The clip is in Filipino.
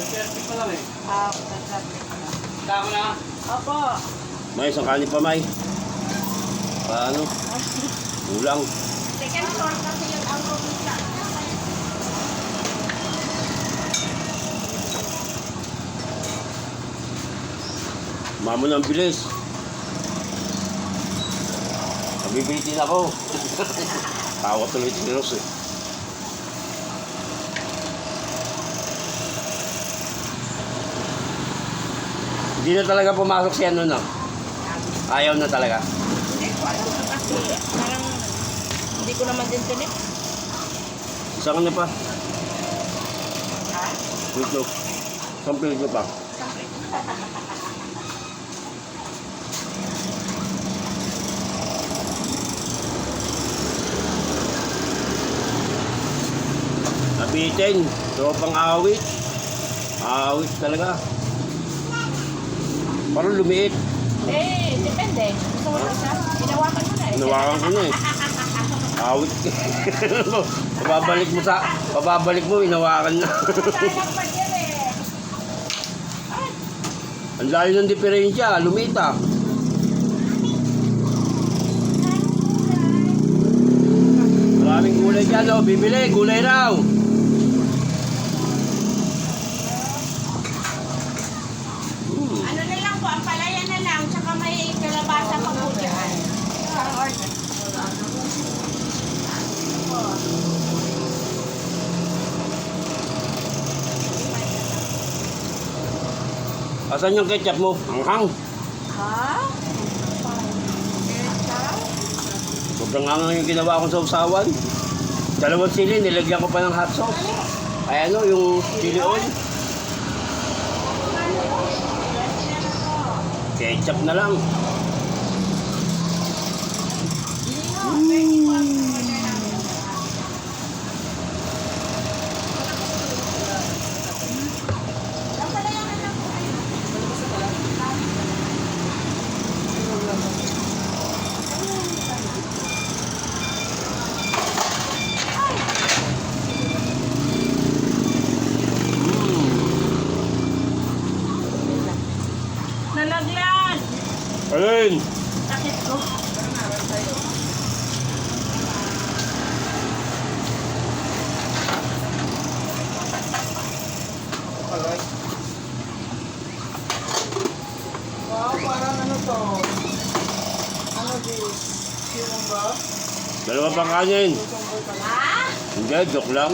30 pa lang eh. Tama na. Opo. May isang kanin pa, May. Paano? Ulang. Second floor kasi yung ang probinsya. Mamo ng bilis. Nabibitin ako. Tawa tuloy si Rose eh. Hindi na talaga pumasok si ano na. Ayaw na talaga. Hindi ko alam kasi parang hindi ko naman din tinik. Isa ka na pa. Ha? Ito. Isang pilit nyo pa. Nabitin. Tropang awit. Awit talaga. Parang lumiit. Eh, depende. Gusto mo na siya? Hinawakan mo na eh. Nawakan ko na eh. Awit. Pababalik mo, inawakan na. Sayang pa yan eh. Ang layo ng diferensya, lumiit ah. Maraming gulay dyan oh, bibili, gulay raw. Ano na lang po, ang palaya na lang, tsaka may kalabasa pa po dyan. Ang order. Asan yung ketchup mo? Anghang. Ha? Sobrang anghang yung ginawa kong sausawan. 2 sili, nilagyan ko pa ng hot sauce. Ay ano, yung chili oil. Ketchup na lang. Nalagyan! Alin? Sakit ko. Wow, parang ano to? Ano this? Sirong ba? 2 pang kanin. Ha? Hindi, joke lang.